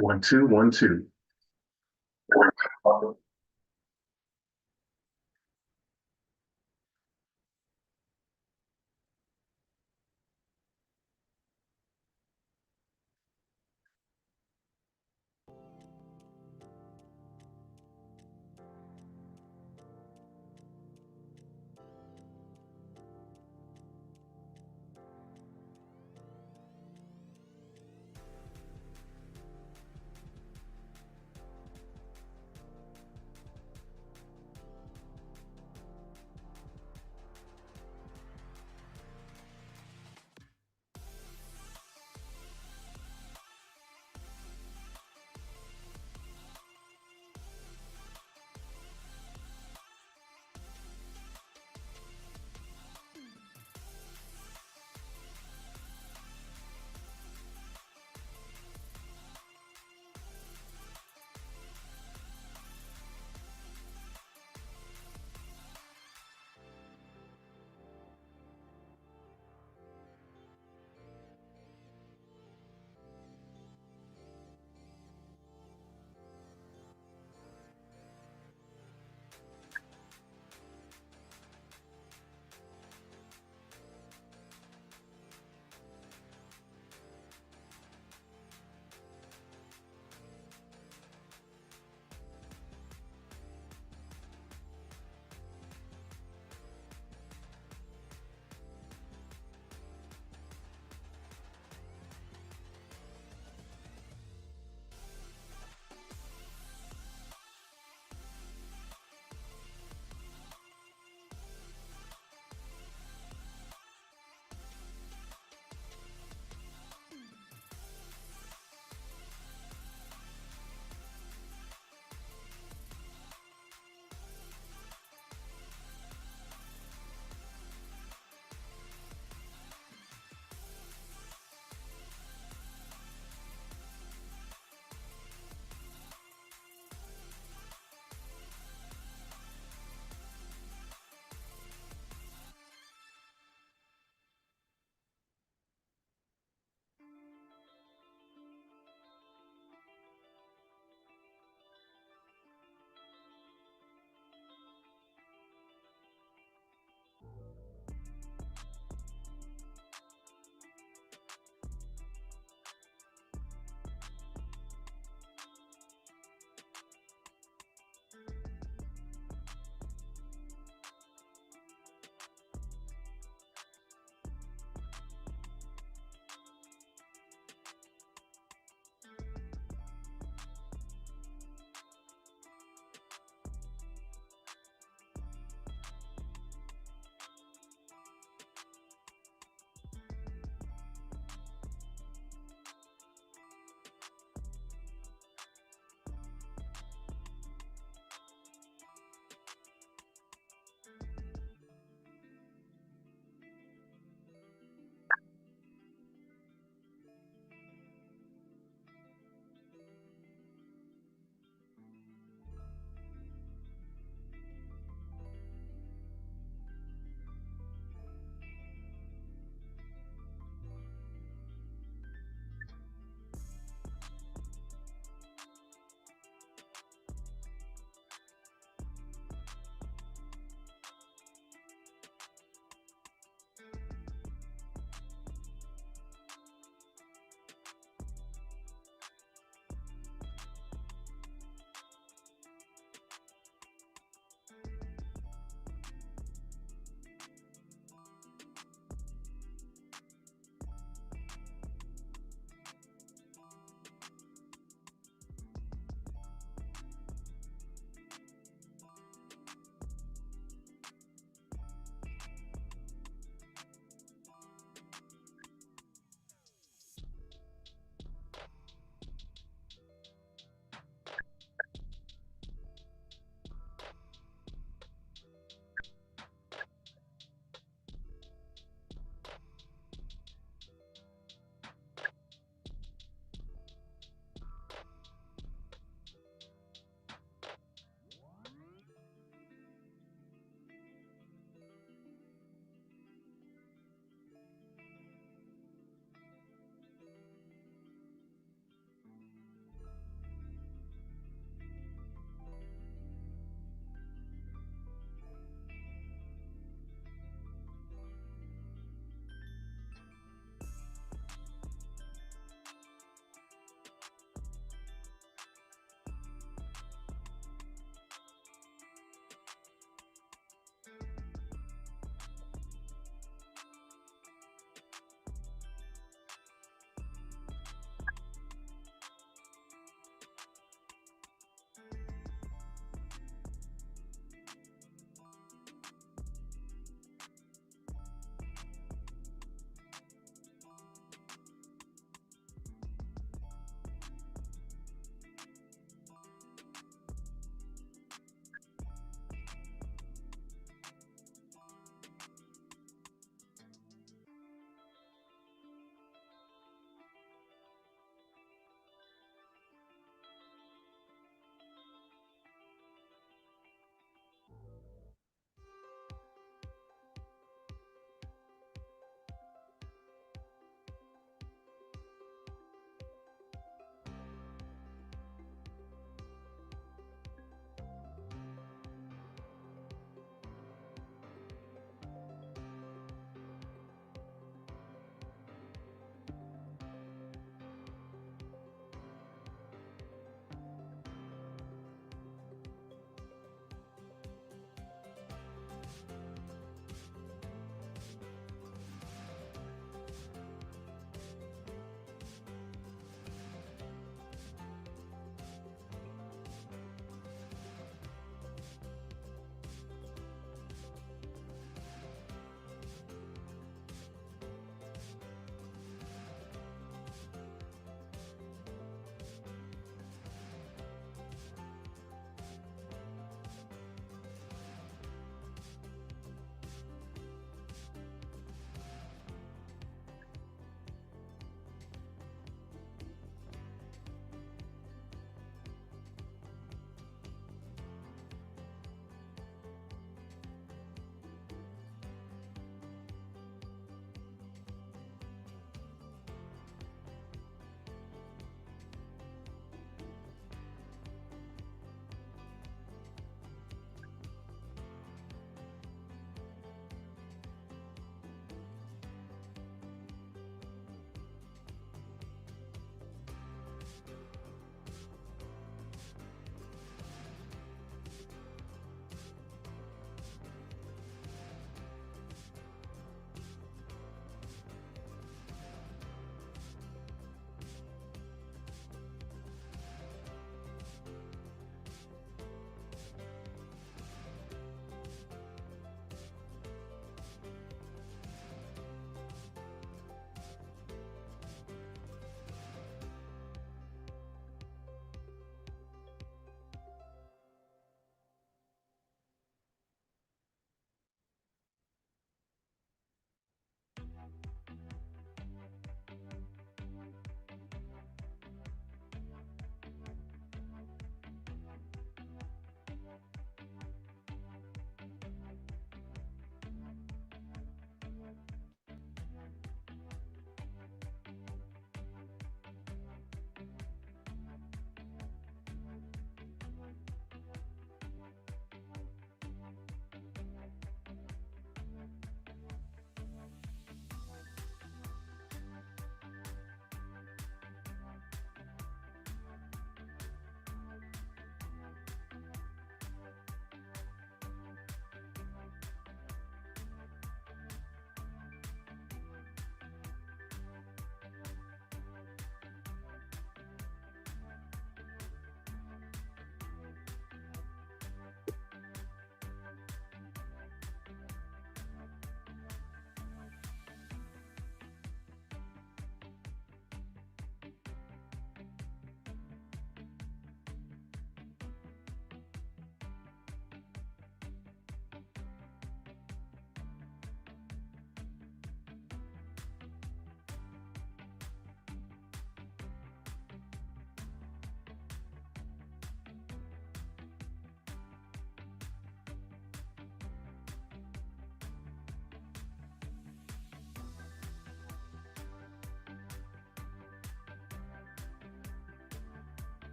One, two, one, two.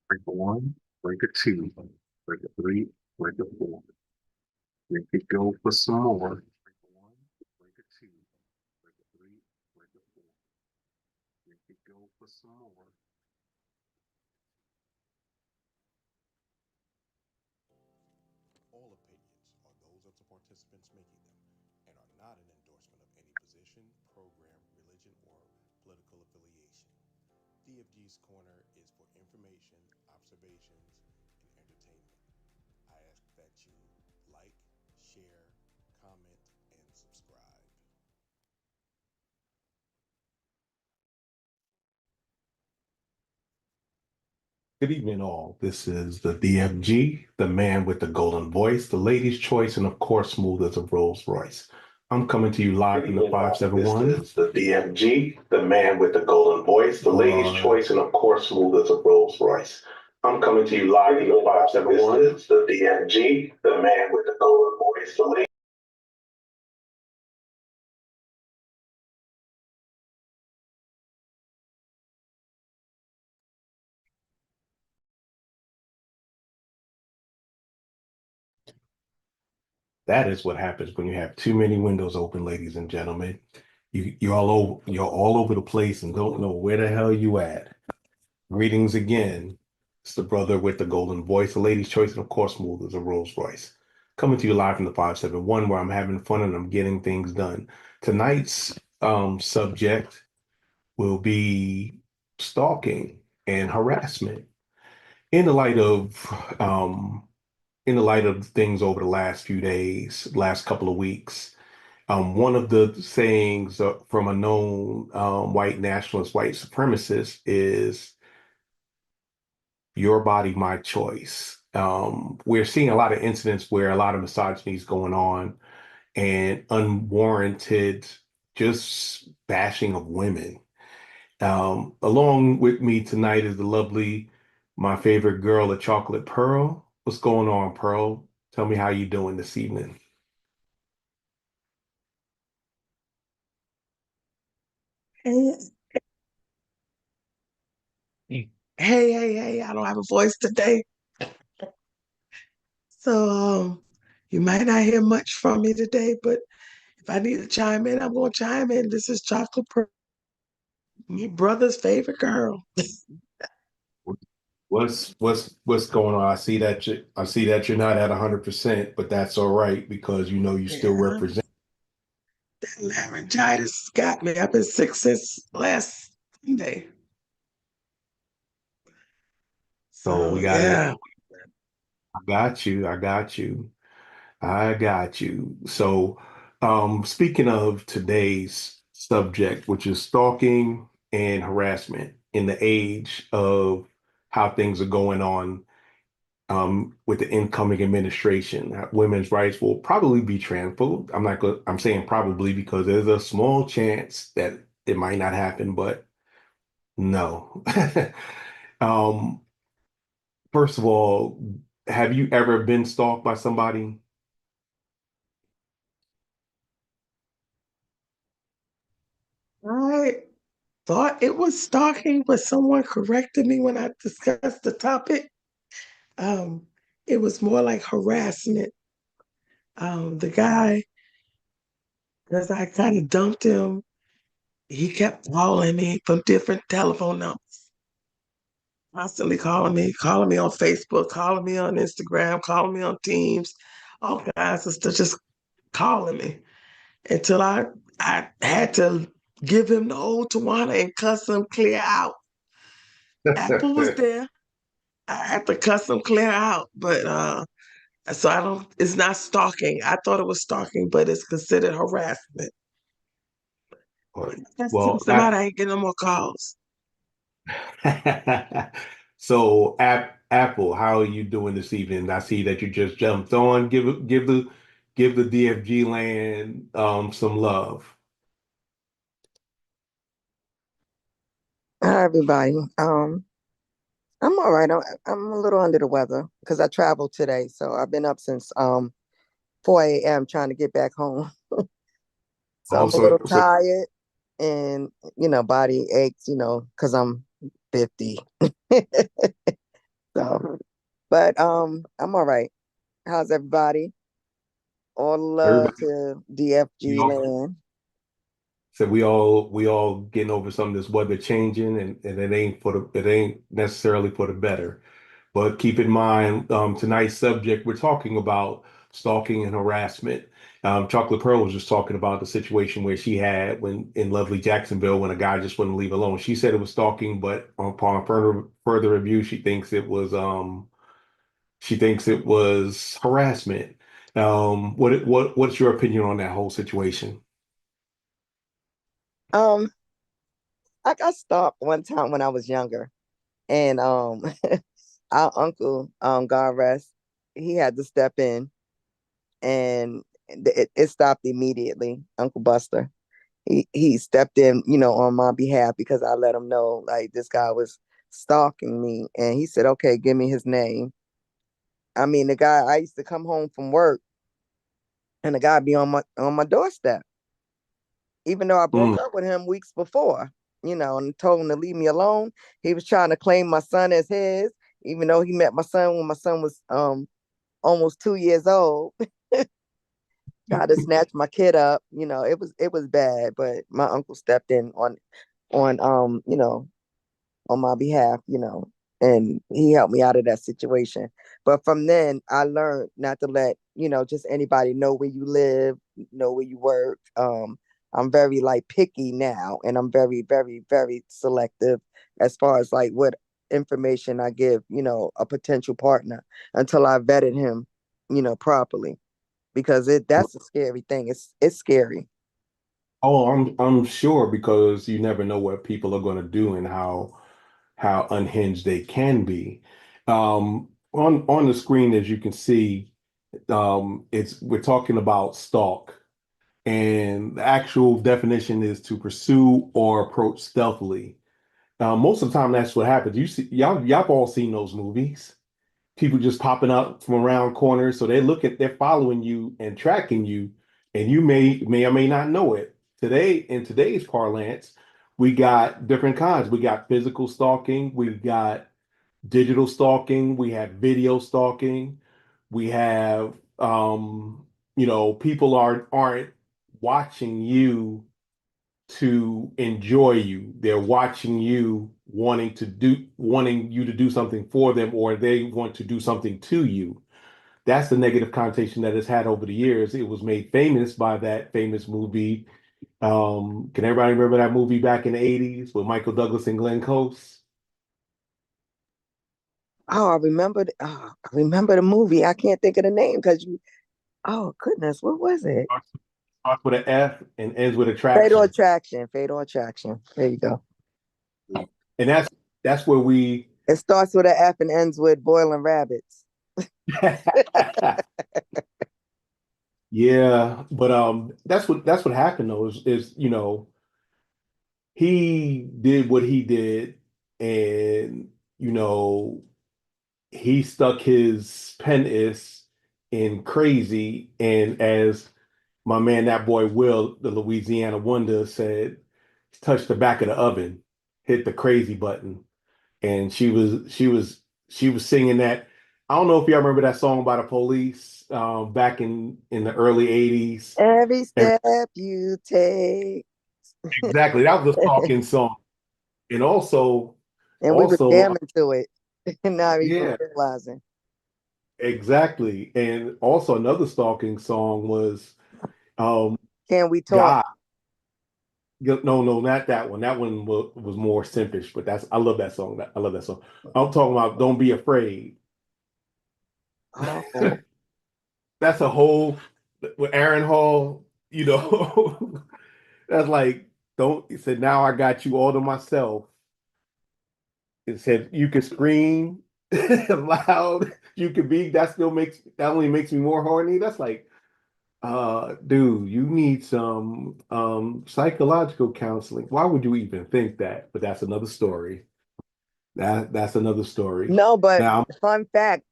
breaker one, breaker two, breaker three, breaker four. Make it go for some more. Breaker one, breaker two, breaker three, breaker four. Make it go for some more. All opinions are those of the participants making them and are not an endorsement of any position, program, religion, or political affiliation. DFG's Corner is for information, observations, and entertainment. I ask that you like, share, comment, and subscribe. Good evening, all. This is the DFG, the man with the golden voice, the lady's choice, and of course, smooth as a Rolls Royce. I'm coming to you live from the 571. This is the DFG, the man with the golden voice, the lady's choice, and of course, smooth as a Rolls Royce. I'm coming to you live from the 571. This is the DFG, the man with the golden voice, the lady. That is what happens when you have too many windows open, ladies and gentlemen. You're all over the place and don't know where the hell you at. Greetings again. It's the brother with the golden voice, the lady's choice, and of course, smooth as a Rolls Royce. Coming to you live from the 571, where I'm having fun and I'm getting things done. Tonight's subject will be stalking and harassment. In the light of um, in the light of things over the last few days, last couple of weeks, one of the sayings from a known white nationalist, white supremacist is your body, my choice. We're seeing a lot of incidents where a lot of misogyny is going on and unwarranted just bashing of women. Along with me tonight is the lovely, my favorite girl, the chocolate Pearl. What's going on, Pearl? Tell me how you doing this evening. Hey, hey, I don't have a voice today. So you might not hear much from me today, but if I need to chime in, I'm gonna chime in. This is Chocolate Pearl, your brother's favorite girl. What's going on? I see that you're not at 100%, but that's all right because you know you still Yeah, represent. that laryngitis got me. I've been sick since last Sunday. So we So got it. yeah. I got you. I got you. I got you. So, speaking of today's subject, which is stalking and harassment in the age of how things are going on with the incoming administration, women's rights will probably be trampled. I'm not going. I'm saying probably because there's a small chance that it might not happen, but no. um, First of all, have you ever been stalked by somebody? I thought it was stalking, but someone corrected me when I discussed the topic. Um, it was more like harassment. The guy, because I kind of dumped him, he kept calling me from different telephone numbers, constantly calling me on Facebook, calling me on Instagram, calling me on Teams, all kinds of stuff, just calling me until I had to give him the old Tawana and cuss him clear out. Apple was there. I had to cuss him clear out, but so I don't. It's not stalking. I thought it was stalking, but it's considered harassment. That's Well, him out. I ain't getting no more calls. so Apple, how are you doing this evening? I see that you just jumped on. Give the DFG land some love. Hi, everybody. I'm all right. I'm a little under the weather because I traveled today, so I've been up since 4 a.m. trying to get back home. So I'm a Also, little tired, and body aches. Because I'm 50. So, but I'm all right. How's everybody? All love Everybody, to we DFG all land. said we all getting over some of this weather changing, and it ain't necessarily for the better. But keep in mind, tonight's subject, we're talking about stalking and harassment. Chocolate Pearl was just talking about the situation where she had when in lovely Jacksonville when a guy just wouldn't leave alone. She said it was stalking, but upon further review, she thinks it was harassment. What's your opinion on that whole situation? Um, I got stalked one time when I was younger, and our uncle, God rest, he had to step in, and it stopped immediately. Uncle Buster, he stepped in, on my behalf because I let him know like this guy was stalking me, and he said, "Okay, give me his name." I mean, the guy, I used to come home from work, and the guy be on my doorstep, even though I broke Mm. up with him weeks before, and told him to leave me alone. He was trying to claim my son as his, even though he met my son when my son was almost 2 years old. Tried to snatch my kid up. It was bad, but my uncle stepped in on on my behalf, and he helped me out of that situation. But from then, I learned not to let, just anybody know where you live, know where you work. I'm very like picky now, and I'm very, very, very selective as far as like what information I give, a potential partner until I vetted him, properly, because that's a scary thing. It's scary. Oh, I'm sure because you never know what people are going to do and how unhinged they can be. On the screen, as you can see, it's we're talking about stalk, and the actual definition is to pursue or approach stealthily. Most of the time, that's what happens. You see, y'all have all seen those movies. People just popping up from around corners, so they're following you and tracking you, and you may or may not know it. Today, in today's parlance, we got different kinds. We got physical stalking, we got digital stalking, we have video stalking, we have people aren't watching you to enjoy you. They're watching you wanting you to do something for them, or they want to do something to you. That's the negative connotation that it's had over the years. It was made famous by that famous movie. Can everybody remember that movie back in the 80s with Michael Douglas and Glenn Close? Oh, I remember the movie. I can't think of the name because you. Oh goodness, what was it? Starts with an F and ends with Fatal attraction. Attraction. Fatal Attraction. There you go. And that's where we It starts with an F and ends with boiling rabbits. yeah, but that's what happened though is he did what he did, and you know he stuck his pen is in crazy, and as my man that boy Will, the Louisiana Wonder, said, touched the back of the oven, hit the crazy button, and she was singing that. I don't know if y'all remember that song by the Police back in the early 80s. Every step you take. Exactly, that was a stalking song. And And we were also, jamming to it. Not even yeah, realizing. exactly. And also another stalking song was um Can we talk? God. No, no, not that one. That one was more simpish, but I love that song. I love that song. I'm talking about Don't Be Afraid. Oh, That's a whole with Aaron Hall, that's like don't he said now I got you all to myself. It said you can scream loud, you can be that only makes me more horny. That's like dude, you need some psychological counseling. Why would you even think that? But that's another story. That's another story. no, but Now, fun fact,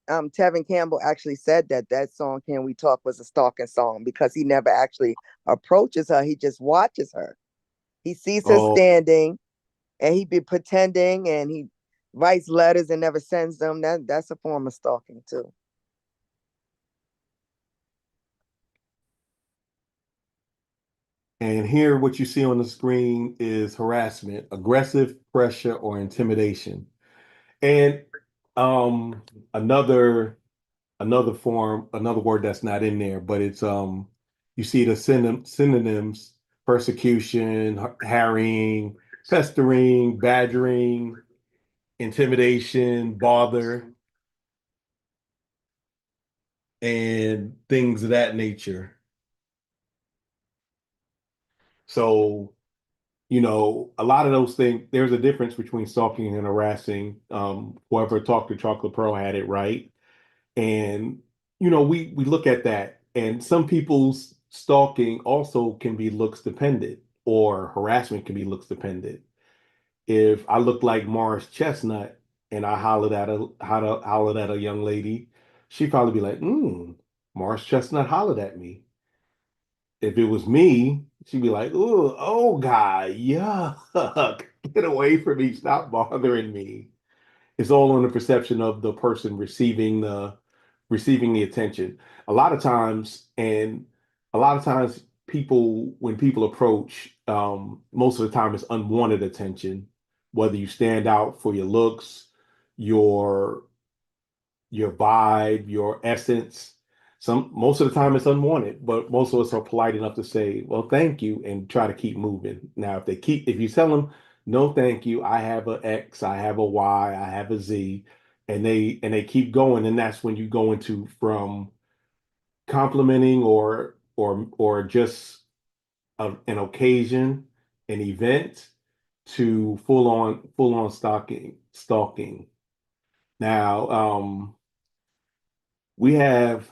Tevin Campbell actually said that song "Can We Talk" was a stalking song because he never actually approaches her. He just watches her. He sees her oh, standing, and he be pretending, and he writes letters and never sends them, that's a form of stalking too. And here, what you see on the screen is harassment, aggressive pressure or intimidation. And um, another form, another word that's not in there, but it's you see the synonyms: persecution, harrying, pestering, badgering, intimidation, bother, and things of that nature. So, a lot of those things, there's a difference between stalking and harassing. Whoever talked to Chocolate Pearl had it right. And, we look at that. And some people's stalking also can be looks dependent, or harassment can be looks dependent. If I look like Morris Chestnut and I hollered at a young lady, she'd probably be like, Morris Chestnut hollered at me. If it was me, she'd be like, "Ooh, oh God, yuck, get away from me, stop bothering me." It's all on the perception of the person receiving the attention. A lot of times, and a lot of times, when people approach, most of the time it's unwanted attention, whether you stand out for your looks, your vibe, your essence. Most of the time it's unwanted, but most of us are polite enough to say, "Well, thank you," and try to keep moving. Now, if you tell them, "No, thank you, I have a X, I have a Y, I have a Z," and they keep going, and that's when you go into from complimenting or just an occasion, an event, to full on stalking. Now, we have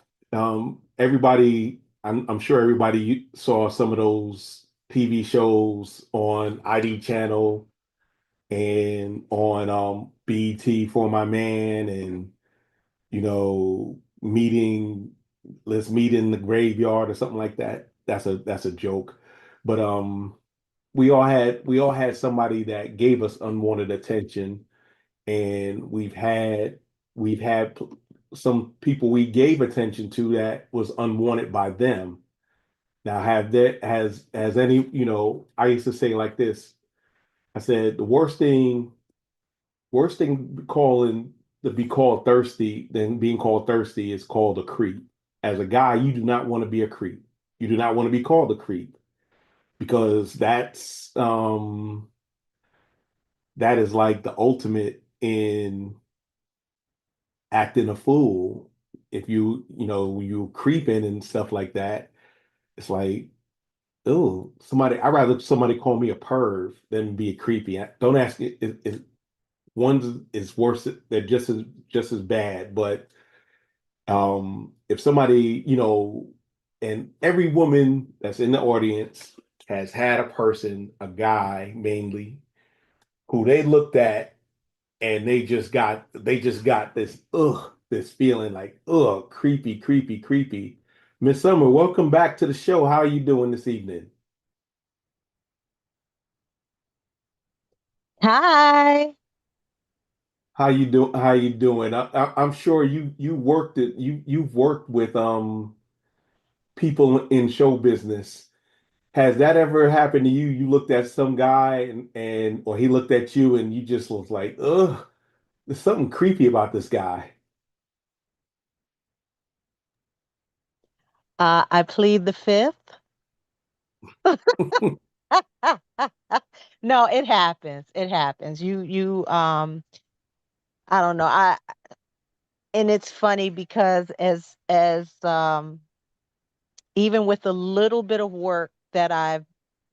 everybody. I'm sure everybody saw some of those TV shows on ID channel and on BT for my man, and meeting. Let's meet in the graveyard or something like that. That's a joke, but we all had somebody that gave us unwanted attention, and we've had some people we gave attention to that was unwanted by them. Now, has any, I used to say like this. I said the worst thing calling to be called thirsty than being called thirsty is called a creep. As a guy, you do not want to be a creep. You do not want to be called a creep, because that is like the ultimate in acting a fool. If you creeping and stuff like that, it's like, oh, I'd rather somebody call me a perv than be a creepy. Don't ask it. One is worse. They're just as bad. But if somebody, and every woman that's in the audience has had a person, a guy mainly, who they looked at and they just got this feeling like, creepy, creepy, creepy. Miss Summer, welcome back to the show. How are you doing this evening? Hi. How you doing? I'm sure you've worked with people in show business. Has that ever happened to you? You looked at some guy and or he looked at you and you just was like, ugh, there's something creepy about this guy. I plead the fifth. No, it happens. It happens. I don't know. And it's funny because as even with the little bit of work that I've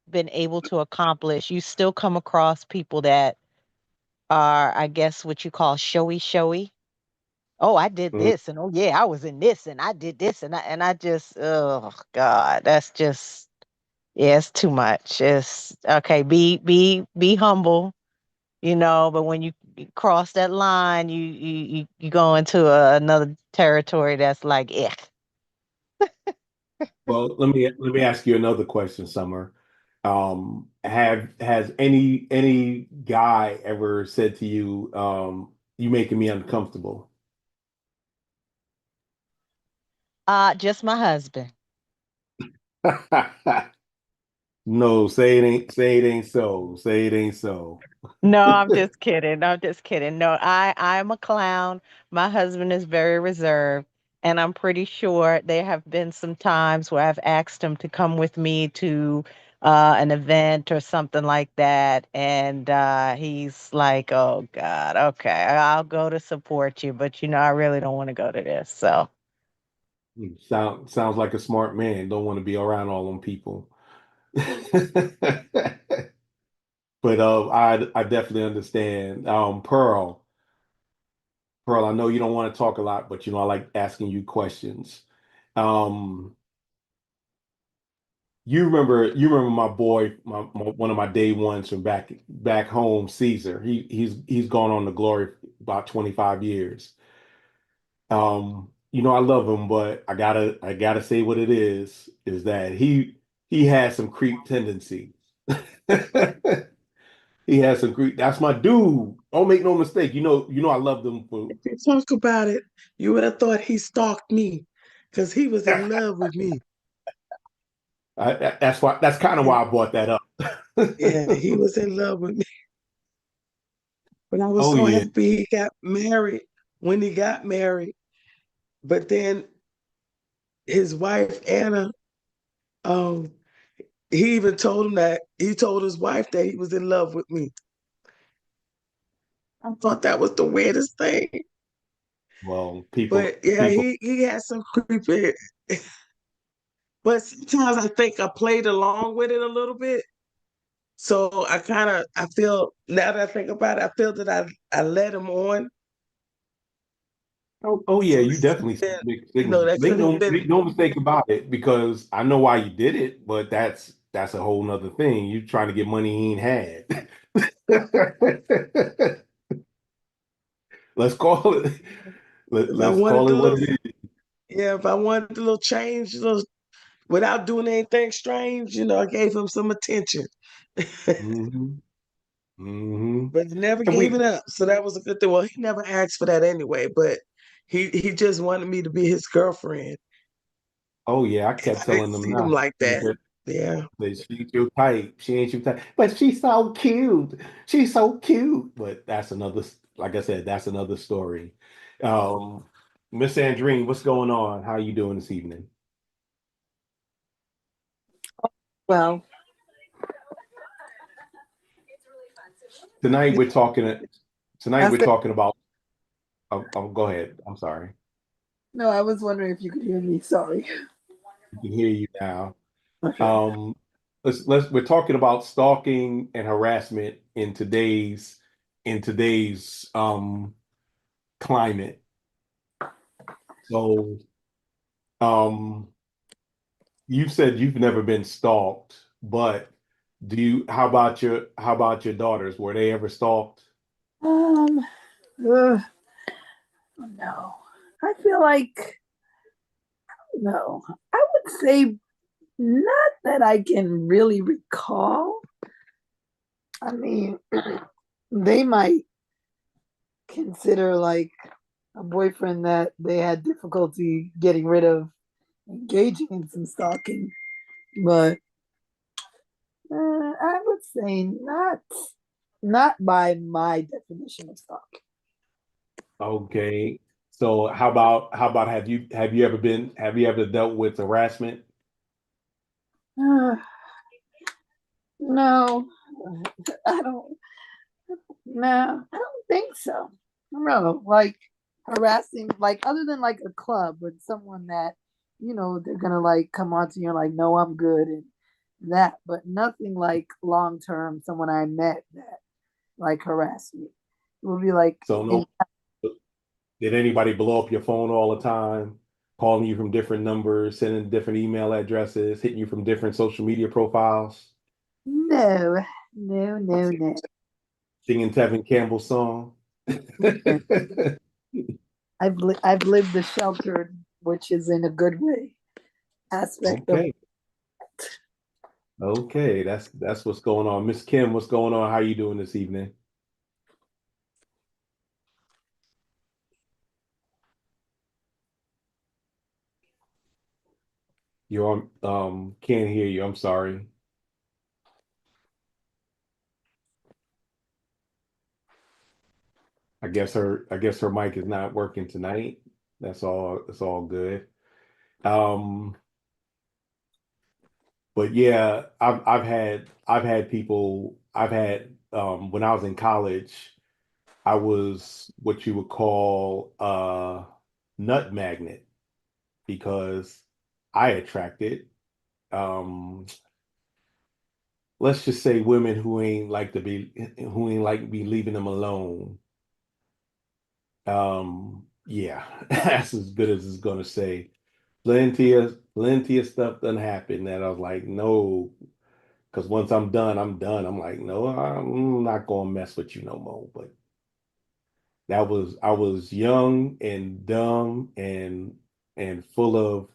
been able to accomplish, you still come across people that are, I guess, what you call showy. Oh, I did Mm. this, and oh yeah, I was in this, and I did this, and I just, oh God, that's just, yeah, it's too much. It's okay. Be humble, but when you cross that line, you go into another territory that's like, eh. Well, let me ask you another question, Summer. Has any guy ever said to you, you making me uncomfortable? Just my husband. No, say it ain't so. Say it ain't so. No, I'm just kidding. I'm just kidding. No, I'm a clown. My husband is very reserved, and I'm pretty sure there have been some times where I've asked him to come with me to an event or something like that, and he's like, "Oh God, okay, I'll go to support you, but I really don't want to go to this." So, Sounds like a smart man. Don't want to be around all them people. But I definitely understand. Pearl, I know you don't want to talk a lot, but I like asking you questions. Um, you remember my boy, one of my day ones from back home, Caesar. He's gone on to glory for about 25 years. I love him, but I gotta say what it is that he has some creep tendencies. He has some creep. That's my dude. Don't make no mistake. I love them for If you talk about it, you would have thought he stalked me because he was in love with me. that's kind of Yeah, why I brought that up. yeah, he was in love with me. But I was Oh so yeah. happy he got married when he got married. But then his wife, Anna, um, he even told him that he told his wife that he was in love with me. I thought that was the weirdest thing. Well, people But yeah, people he had some creepy. But sometimes I think I played along with it a little bit. So I feel now that I think about it, I feel that I led him on. oh yeah, So you that could definitely have sent been, mixed you know, signals. that could have been, Make no mistake about it, because I know why you did it, but that's a whole nother thing. You trying to get money he ain't had. Let's call it if I let's wanted call the it what little, it is. yeah, if I wanted the little change, without doing anything strange, I gave him some attention. Hmm. Hmm. But I never And gave it up. So that was a good thing. Well, he never asked for that anyway, but he just wanted me to be his girlfriend. oh yeah, I And kept I didn't telling them see him now. like that. Yeah. That she's your type. She ain't your type. But she's so cute. She's so cute. But that's another, like I said, that's another story. Um, Miss Andrine, what's going on? How you doing this evening? Well, Tonight we're talking tonight I we're said, talking about go ahead. I'm sorry. no, I was wondering if you could hear me. Sorry. I can hear you now. Okay. Um, we're talking about stalking and harassment in today's climate. So um you said you've never been stalked, but how about your daughters? Were they ever stalked? Um, ugh, no. I feel like, no. I would say not that I can really recall. I mean, they might consider like a boyfriend that they had difficulty getting rid of engaging in some stalking, but I would say not by my definition of stalking. Okay. So how about have you ever dealt with harassment? Uh, no, I don't. No, I don't think so. No, like harassing, like other than like a club with someone that they're gonna like come on to you and like, no, I'm good and that, but nothing like long term. Someone I met that like harassed me. It would be like So in no, did anybody blow up your phone all the time, calling you from different numbers, sending different email addresses, hitting you from different social media profiles, no, no, no, no. singing Tevin Campbell's song? I've lived the sheltered, which is in a good way aspect of. Okay. Okay, that's what's going on. Miss Kim, what's going on? How you doing this evening? You're on, can't hear you. I'm sorry. I guess her mic is not working tonight. It's all good. Um, but yeah, I've had people when I was in college, I was what you would call a nut magnet because I attracted um let's just say women who ain't like be leaving them alone. Yeah, that's as good as it's gonna say. Plenty of stuff done happened that I was like, no, because once I'm done, I'm done. I'm like, no, I'm not gonna mess with you no more. But I was young and dumb and full of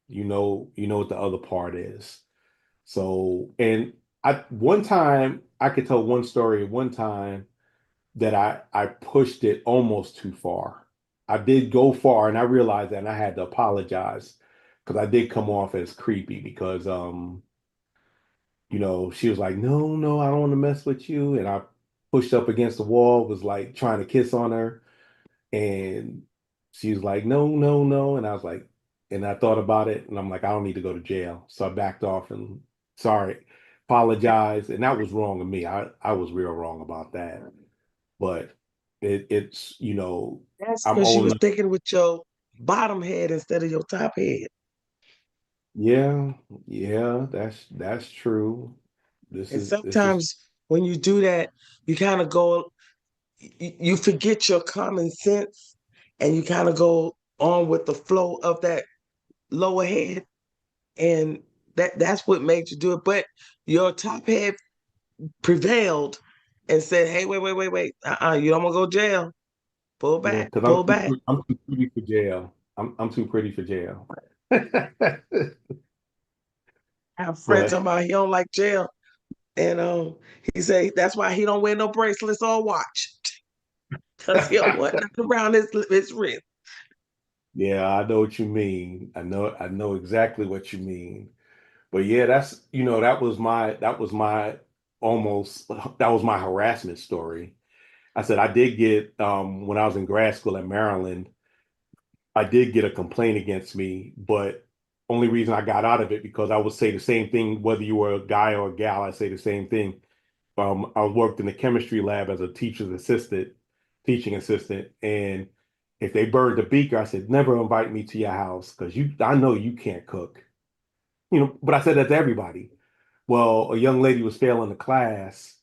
you know what the other part is. So and I one time I could tell one story one time that I pushed it almost too far. I did go far and I realized that and I had to apologize because I did come off as creepy because she was like, no, no, I don't want to mess with you. And I pushed up against the wall, was like trying to kiss on her. And she was like, no, no, no. And I was like, and I thought about it and I'm like, I don't need to go to jail. So I backed off and sorry, apologized. And that was wrong of me. I was real wrong about that. But it's, That's I'm because you old was enough. thinking with your bottom head instead of your top head. Yeah, yeah, that's true. And This is sometimes when you do that, you kind of go, you forget your common sense and you kind of go on with the flow of that lower head. And that's what made you do it. But your top head prevailed and said, hey, wait. You don't want to go jail. Pull yeah, back, because pull back. I'm too pretty for jail. I'm too pretty for jail. I have a friend But talking about he don't like jail. And he said that's why he don't wear no bracelets or watch. Because he don't want nothing around his wrist. yeah, I know what you mean. I know exactly what you mean. But yeah, that's that was my almost that was my harassment story. I said I did get when I was in grad school at Maryland, I did get a complaint against me, but only reason I got out of it because I would say the same thing whether you were a guy or a gal, I say the same thing. I worked in the chemistry lab as a teaching assistant, and if they burned the beaker, I said, never invite me to your house because I know you can't cook. But I said that to everybody. Well, a young lady was failing the class,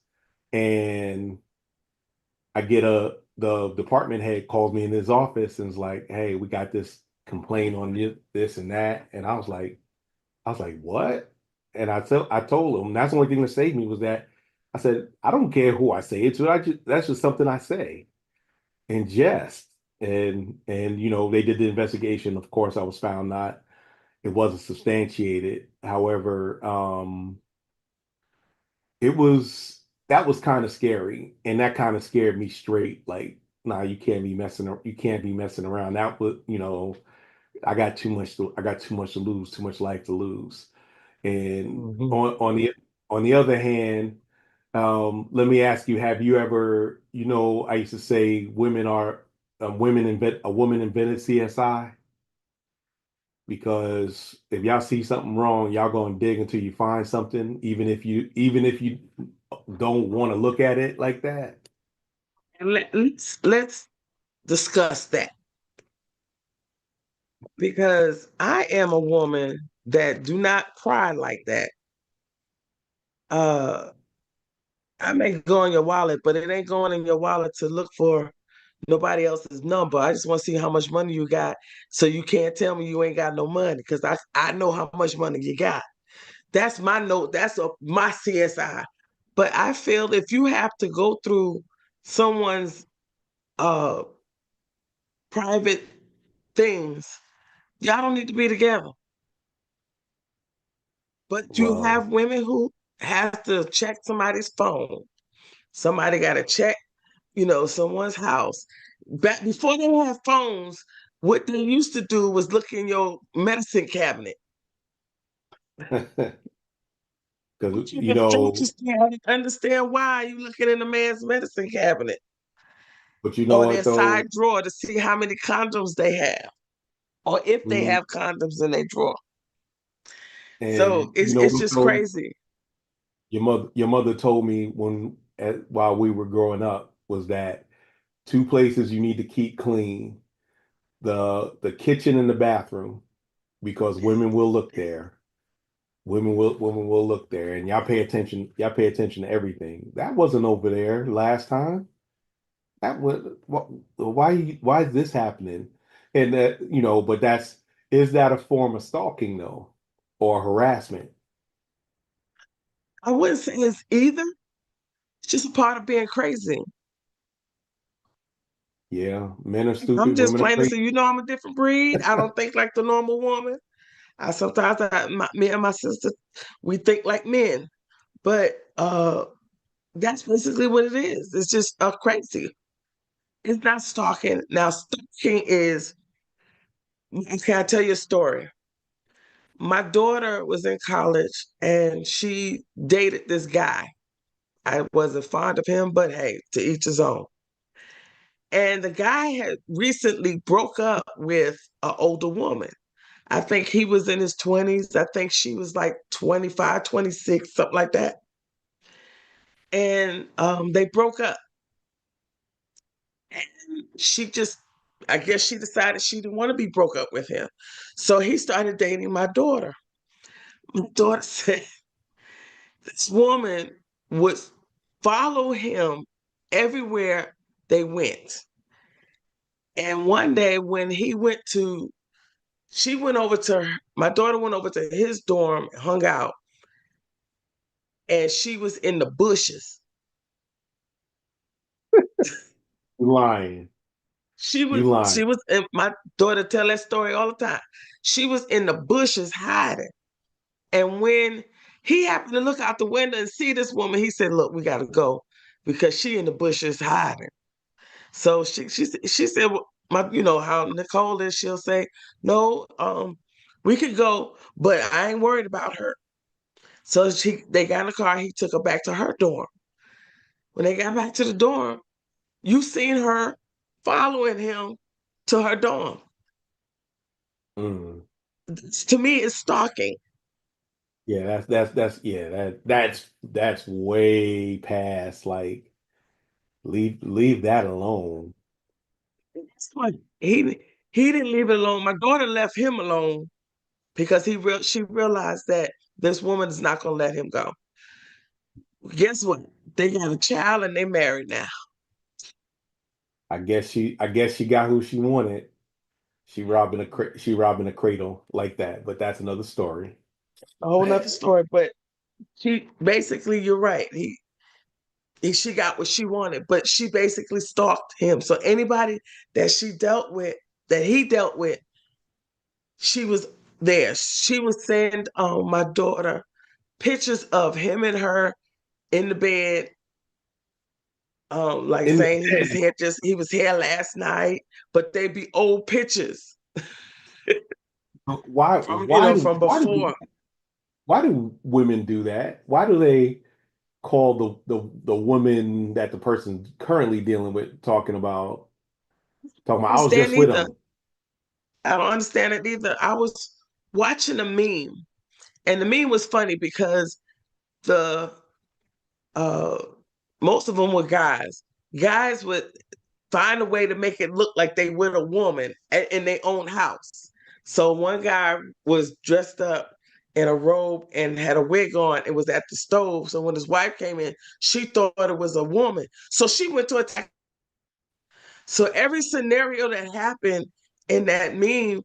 and I get the department head calls me in his office and is like, "Hey, we got this complaint on you, this and that," and I was like, what? And I told him that's the only thing that saved me was that I said, I don't care who I say it to. That's just something I say in jest. And they did the investigation. Of course, I was found not, it wasn't substantiated. However, it was that was kind of scary. And that kind of scared me straight. Like, nah, you can't be messing around. That was, I got too much to lose, too much life to lose. And Mhm. on the other hand, let me ask you: have you ever, I used to say a woman invented CSI because if y'all see something wrong, y'all gonna dig until you find something, even if you don't want to look at it like that. And let's discuss that because I am a woman that do not cry like that. Uh, I may go in your wallet, but it ain't going in your wallet to look for nobody else's number. I just want to see how much money you got, so you can't tell me you ain't got no money because I know how much money you got. That's my note. That's my CSI. But I feel if you have to go through someone's uh private things, y'all don't need to be together. But you Well, have women who have to check somebody's phone. Somebody got to check, someone's house. Back before they had phones, what they used to do was look in your medicine cabinet. because But you don't understand why you looking in a man's medicine cabinet but you know or what their though, side drawer to see how many condoms they have, or if they mm, have condoms in their drawer. So and you know it's what just though, crazy. your mother told me while we were growing up was that two places you need to keep clean: the kitchen and the bathroom, because women will look there. Women will look there, and y'all pay attention. Y'all pay attention to everything. That wasn't over there last time. That was why is this happening? And but is that a form of stalking though, or harassment? I wouldn't say it's either. It's just a part of being crazy. Yeah, men are I'm stupid, just women are plain to crazy. say, I'm a different breed. I don't think like the normal woman. Me and my sister, we think like men, but that's basically what it is. It's just crazy. It's not stalking. Now, stalking is, okay, I'll tell you a story. My daughter was in college and she dated this guy. I wasn't fond of him, but hey, to each his own. And the guy had recently broke up with an older woman. I think he was in his 20s. I think she was like 25, 26, something like that. And they broke up. And I guess she decided she didn't want to be broke up with him. So he started dating my daughter. My daughter said this woman would follow him everywhere they went. And one day when my daughter went over to his dorm, hung out, and she was in the bushes. You lying. She was You lying. she was and my daughter tell that story all the time. She was in the bushes hiding. And when he happened to look out the window and see this woman, he said, "Look, we gotta go because she in the bushes hiding." So she said, well, how Nicole is, she'll say, "No, we could go, but I ain't worried about her." So they got in the car, he took her back to her dorm. When they got back to the dorm, you seen her following him to her dorm. Mm. To me, it's stalking. Yeah, that's way past like leave that alone. That's what he didn't leave it alone. My daughter left him alone because she realized that this woman is not going to let him go. Guess what? They got a child and they married now. I guess she got who she wanted. She robbing a cradle like that, but that's another story. A whole nother story. But you're right. She got what she wanted, but she basically stalked him. So anybody that he dealt with, she was there. She would send my daughter pictures of him and her in the bed, like In saying he was here last night, but they be old pictures why from why do from why do before. why do women do that? Why do they call the woman that the person's currently dealing with talking about I was Understand just with either. him. I don't understand it either. I was watching a meme, and the meme was funny because the uh most of them were guys. Guys would find a way to make it look like they with a woman in their own house. So one guy was dressed up in a robe and had a wig on and was at the stove. So when his wife came in, she thought it was a woman. So she went to attack. So every scenario that happened in that meme,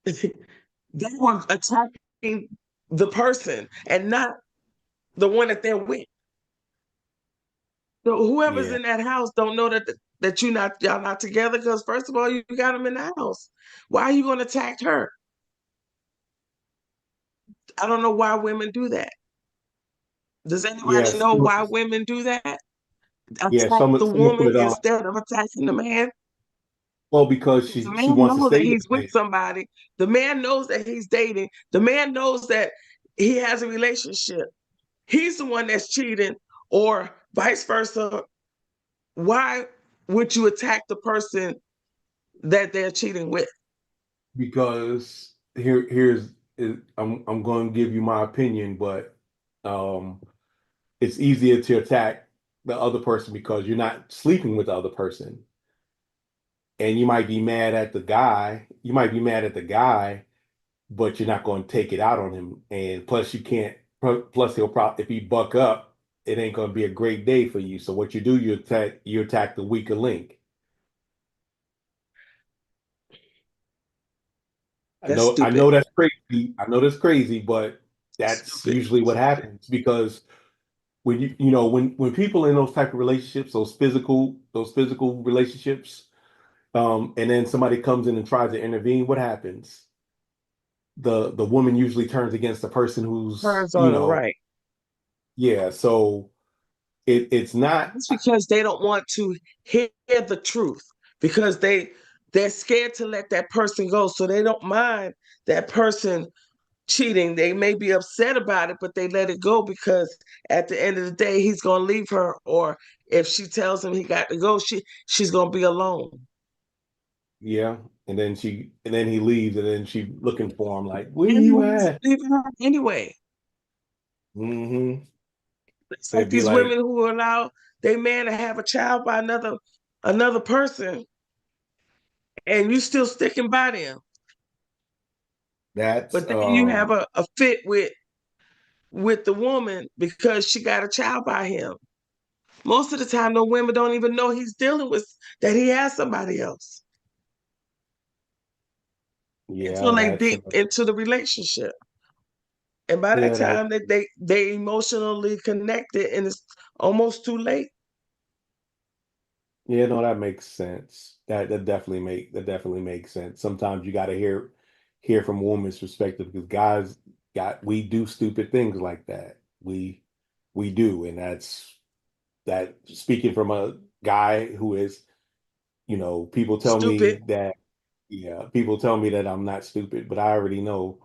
they were attacking the person and not the one that they're with. So whoever's Yeah. in that house don't know that y'all not together because first of all you got them in the house. Why are you going to attack her? I don't know why women do that. Does anybody Yes, know why women do that? yeah. Attack the Someone put woman it on. instead of attacking the man. Well, because The she man wants to knows that stay he's that with way. somebody. The man knows that he's dating. The man knows that he has a relationship. He's the one that's cheating, or vice versa. Why would you attack the person that they're cheating with? Because I'm going to give you my opinion, but um, it's easier to attack the other person because you're not sleeping with the other person, and you might be mad at the guy. You might be mad at the guy, but you're not going to take it out on him. And plus, you can't. Plus, he'll probably if he buck up, it ain't going to be a great day for you. So what you do, you attack the weaker link. That's I stupid. know that's crazy. I know that's crazy, but that's Stupid. usually what happens because when when people in those type of relationships, those physical relationships, and then somebody comes in and tries to intervene, what happens? The woman usually turns against the person who's, Turns on the right. yeah. So it's not, It's because they don't want to hear the truth because they're scared to let that person go, so they don't mind that person cheating. They may be upset about it, but they let it go because at the end of the day, he's gonna leave her, or if she tells him he got to go, she's gonna be alone. yeah. And then he leaves, and then she looking for him like, where And you he's at? leaving her anyway. Mm-hmm. It's like They'd be these women like, who allow their man to have a child by another person, and you still sticking by them. that's But then you have a fit with the woman because she got a child by him. Most of the time, the women don't even know he's dealing with that he has somebody else yeah, until they that's deep into the relationship. And by that yeah, that time, that they emotionally connected, and it's almost too late. yeah, no, that makes sense. That definitely makes sense. Sometimes you got to hear from a woman's perspective because guys got we do stupid things like that. We do, and that speaking from a guy who is, people tell Stupid. me that, yeah, people tell me that I'm not stupid, but I already know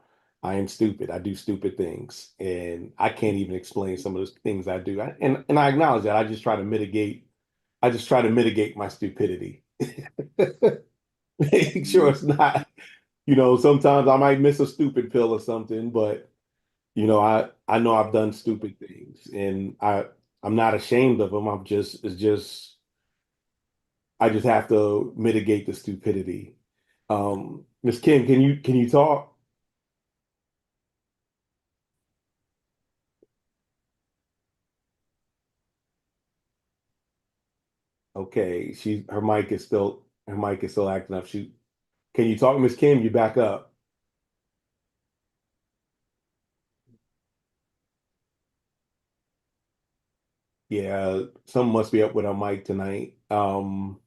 I am stupid. I do stupid things, and I can't even explain some of the things I do. And I acknowledge that. I just try to mitigate my stupidity. Make sure it's not, sometimes I might miss a stupid pill or something, but I know I've done stupid things and I'm not ashamed of them. I just have to mitigate the stupidity. Miss Kim, can you talk? Okay, her mic is still acting up. Can you talk, Miss Kim? You back up. Yeah, something must be up with her mic tonight. But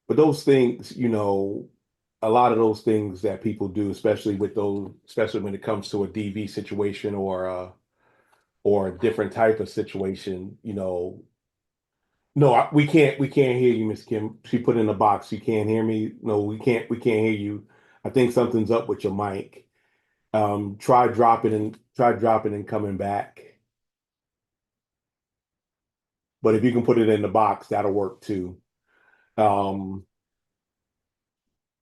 those things, a lot of those things that people do, especially when it comes to a DV situation or a different type of situation, no, we can't hear you, Miss Kim. She put in a box. You can't hear me. No, we can't hear you. I think something's up with your mic. Try dropping and coming back. But if you can put it in the box, that'll work too. Um,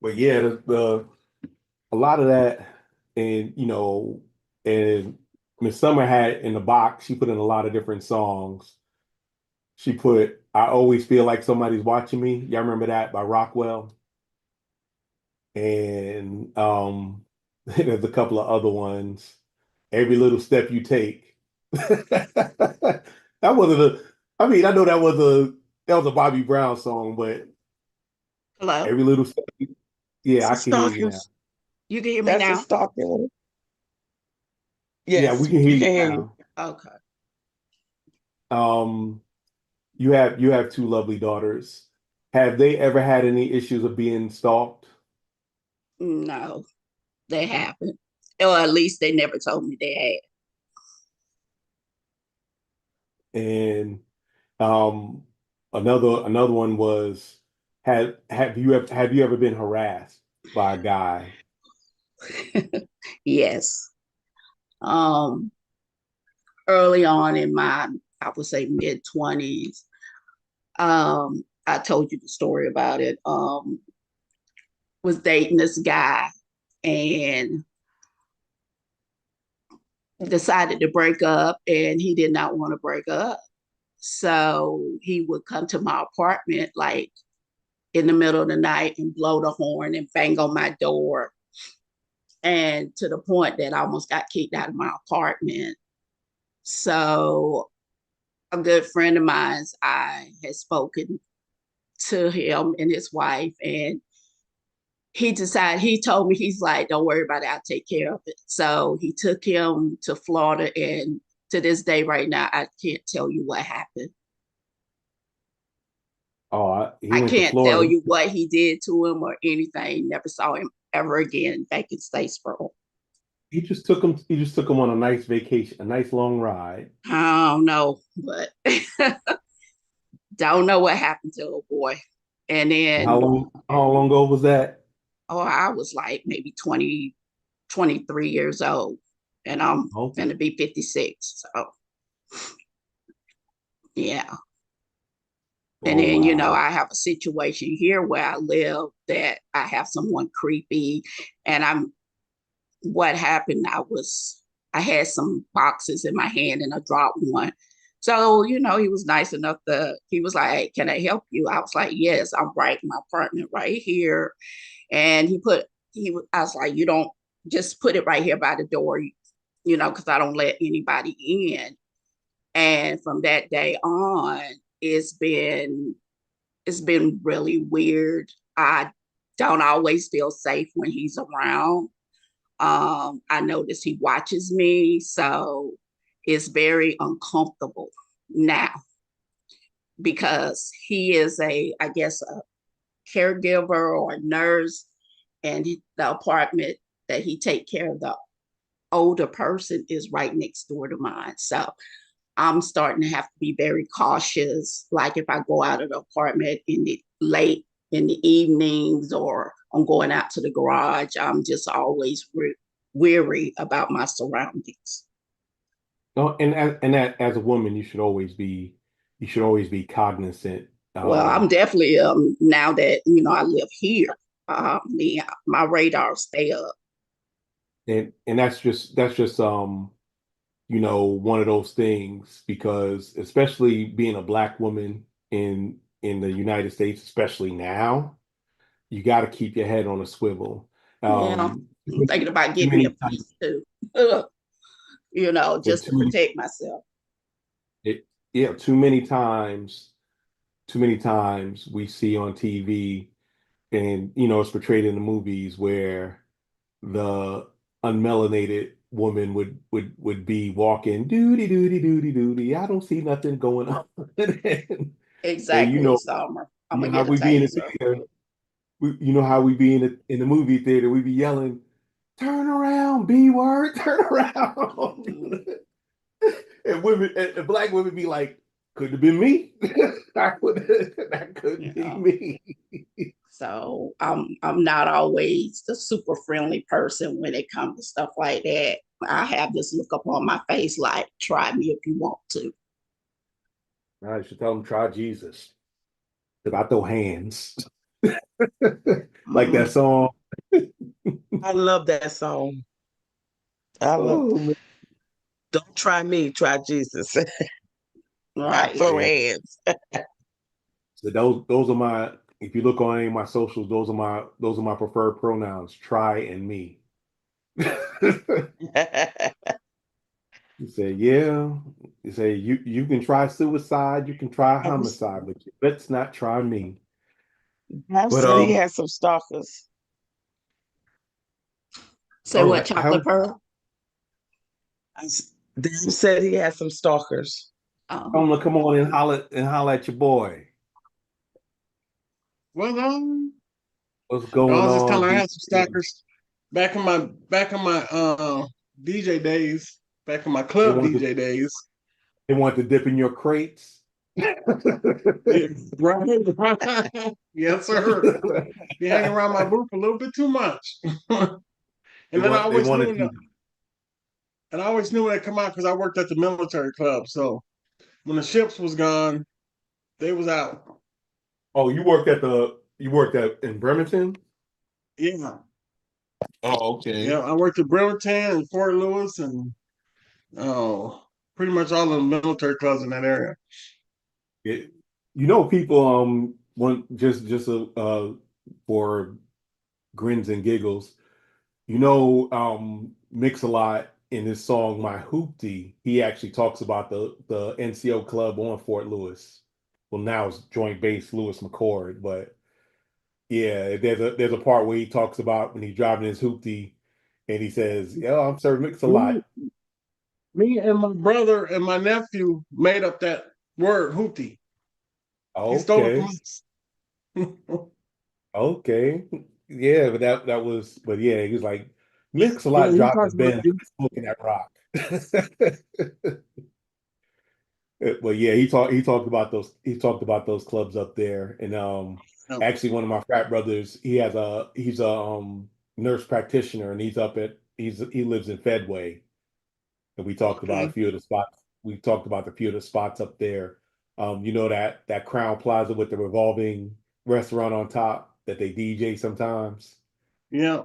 but yeah, a lot of that, and and Miss Summer had in the box. She put in a lot of different songs. She put "I Always Feel Like Somebody's Watching Me." Y'all remember that by Rockwell? And there's a couple of other ones. Every little step you take. That wasn't a. I mean, I know that was a Bobby Brown song, but Hello? every little step. Yeah, It's I a can hear you stalking. now. You can hear me That's a now? stalking one. Yeah, Yes, we can hear we you can hear you. now. Okay. Um, you have two lovely daughters. Have they ever had any issues of being stalked? No, they haven't. or at least they never told me they had. And another one was, have you ever been harassed by a guy? Yes. Early on in my, I would say mid-20s, I told you the story about it. Was dating this guy and decided to break up, and he did not want to break up. So he would come to my apartment like in the middle of the night and blow the horn and bang on my door. And to the point that I almost got kicked out of my apartment. So a good friend of mine, I had spoken to him and his wife, and he told me, he's like, don't worry about it, I'll take care of it. So he took him to Florida, and to this day right now, I can't tell you what happened. Oh, he I went to can't Florida. tell you what he did to him or anything. Never saw him ever again back in Statesboro. He just took him on a nice vacation, a nice long ride. I don't know, but don't know what happened to a boy. And then How long ago was that? oh, I was like maybe 20, 23 years old, and I'm going to be 56. So yeah. And then, you know, I have a situation here where I live that I have someone creepy, and what happened, I had some boxes in my hand and I dropped one. So, you know, he was nice enough he was like, hey, can I help you? I was like, yes, I'm right in my apartment right here. And I was like, you don't just put it right here by the door, you know, because I don't let anybody in. And from that day on, it's been really weird. I don't always feel safe when he's around. I notice he watches me, so it's very uncomfortable now because he is I guess, a caregiver or a nurse, and the apartment that he take care of the older person is right next door to mine. So I'm starting to have to be very cautious. Like if I go out of the apartment late in the evenings, or I'm going out to the garage, I'm just always weary about my surroundings. No, and that as a woman, you should always be cognizant. Well, I'm definitely now that you know I live here, my radar stay up. And that's just you know, one of those things, because especially being a Black woman in the United States, especially now, you got to keep your head on a swivel. Yeah, I'm thinking about getting me a piece too. You know, just to protect myself. Yeah, too many times we see on TV, and you know, it's portrayed in the movies where the unmelanated woman would be walking doody. I don't see nothing going on. Exactly, you know, Summer. I'm you know gonna how get a we be in the taser. theater. You know how we be in the movie theater. We be yelling, "Turn around, B word, turn around." And Black women be like, "Could have been me. That couldn't be me." So I'm not always the super friendly person when it comes to stuff like that. I have this look up on my face like, try me if you want to. I should tell them, try Jesus. Because I throw hands. Like that song. I love that song. Don't try me, try Jesus. Right. Throw hands. So those are my, if you look on any of my socials, those are my preferred pronouns, try and me. You say, yeah. You say you can try suicide, you can try homicide, but let's not try me. I've said he had some stalkers. Say what, Chocolate Pearl? Dan said he had some stalkers. I'm gonna come on and holler at your boy. Well, What's going I was just on? telling I have some stalkers. back in my DJ days, back in my They club want to DJ days. they want to dip in your crates. Yeah, right. Yes, sir. Be hanging around my booth a little bit too much. And then They wanted to. I always knew when they come out because I worked at the military club. So when the ships was gone, they was out. Oh, you worked at in Bremerton? Yeah. Oh, okay. Yeah. I worked at Bremerton and Fort Lewis and pretty much all the military clubs in that area. It, people want just for grins and giggles. Mix-a-Lot in his song My Hoopty, he actually talks about the NCO club on Fort Lewis. Well, now it's Joint Base Lewis McChord, but yeah, there's a part where he talks about when he's driving his hoopty and he says, "Yeah, I'm serving Mix-a-Lot." Me and my brother and my nephew made up that word hoopty. He stole it from Okay. us. Okay. Yeah, but yeah, he was like, Yeah, Mix-a-Lot he dropping talks about Benz, smoking that rock. But yeah, he talked about those clubs up there. And no. actually one of my frat brothers, he's a nurse practitioner and he lives in Fedway. And we talked about a Okay. few of the spots. We talked about a few of the spots up there. That Crown Plaza with the revolving restaurant on top that they DJ sometimes. Yeah.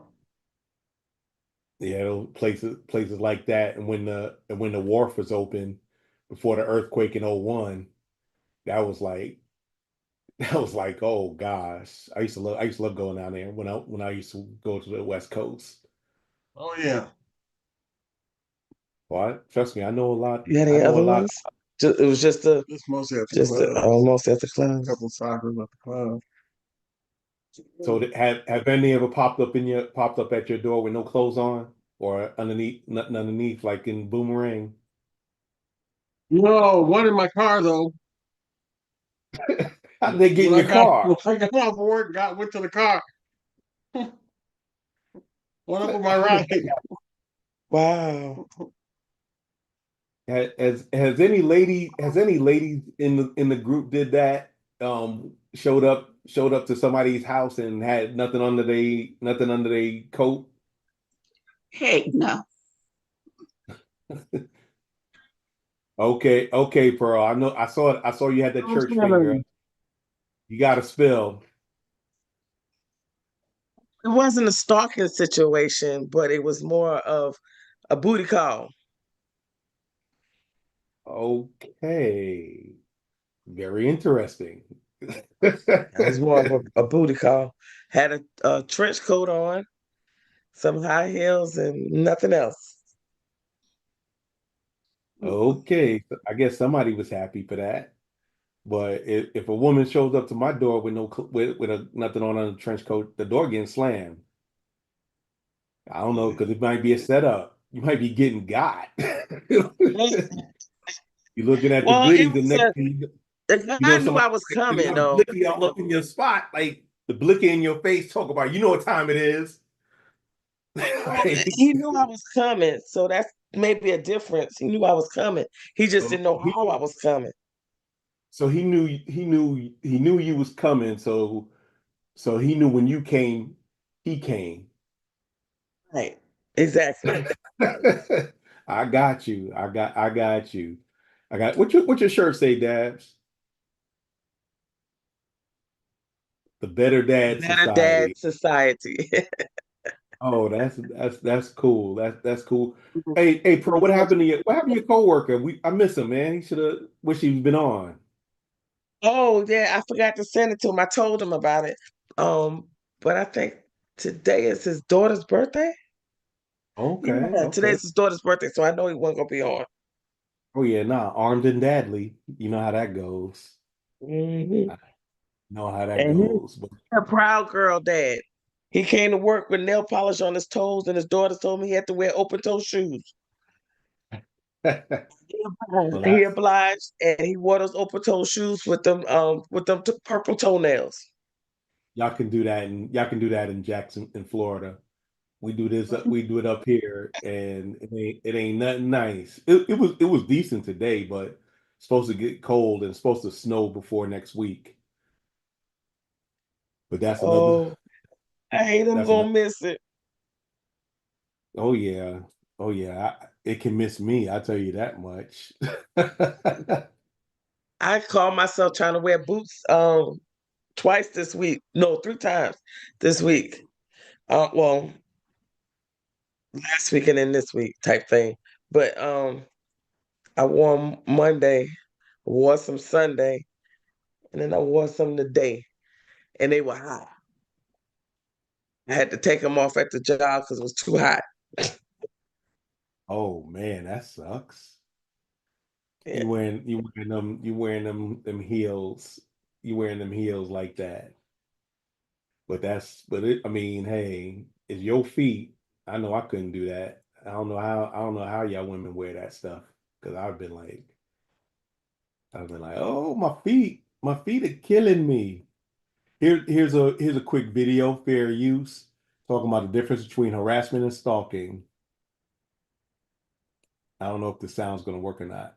Yeah, those places like that. And when the wharf was open before the earthquake in '01, that was like oh gosh. I used to love going down there when I used to go to the West Coast. Oh yeah. What? Trust me, I know a lot. You had I any know a other lot. ones? It was It's mostly at the just club. almost at the A clubs. couple cycles at the club. So have any ever popped up at your door with no clothes on or nothing underneath like in Boomerang? No, one in my car though. How did they get in your car? When I got off work, went to the car. One up on my right. Wow. Has any ladies in the group did that? Showed up to somebody's house and had nothing under their coat. Heck no. Okay, Pearl. I know I saw you had that church finger up. You got to spill. It wasn't a stalking situation, but it was more of a booty call. Okay. Very interesting. It was more of a booty call. Had a trench coat on, some high heels, and nothing else. Okay, so I guess somebody was happy for that. But if a woman shows up to my door with nothing on a trench coat, the door getting slammed. I don't know because it might be a setup. You might be getting got. You're looking at the Well, it goodies, and was next thing the guy knew somebody I was they coming got though. blicky all up in your spot, like the blicky in your face. Talk about, you know what time it is. Well, he knew I was coming, so that's maybe a difference. He knew I was coming. He just So didn't know how I was coming. he knew you was coming. So he knew when you came, he came. Right. Exactly. I got you. I got you. What your shirt say, Dabs? The Better Dad Better dad Society. society. Oh, that's cool. That's cool. Hey, Pro, what happened to your coworker? I miss him, man. He should have wish he'd been on. Oh yeah, I forgot to send it to him. I told him about it. But I think today is his daughter's birthday. Okay, Yeah, okay. today's his daughter's birthday, so I know he wasn't gonna be on. Oh yeah, nah, armed and deadly. You know how that goes. Hmm. I know how that And he's goes. But a proud girl dad. He came to work with nail polish on his toes, and his daughter told me he had to wear open toe shoes. well, He that's obliged, and he wore those open toe shoes with them purple toenails. y'all can do that in Jackson in Florida. We do this. We do it up here, and it ain't nothing nice. It was decent today, but it's supposed to get cold and it's supposed to snow before next week. But that's another. Oh, I hate I'm That's gonna another. miss it. Oh yeah, oh yeah. It can miss me. I tell you that much. I caught myself trying to wear boots twice this week. No, 3 times this week. Well, last week and then this week type thing. But I wore 'em Monday, wore some Sunday, and then I wore some today, and they were hot. I had to take them off at the job because it was too hot. Oh man, that sucks. Yeah. You wearing them heels. You wearing them heels like that. I mean, hey, it's your feet. I know I couldn't do that. I don't know how y'all women wear that stuff. Because I've been like, oh, my feet are killing me. Here's a quick video, fair use, talking about the difference between harassment and stalking. I don't know if the sound's gonna work or not.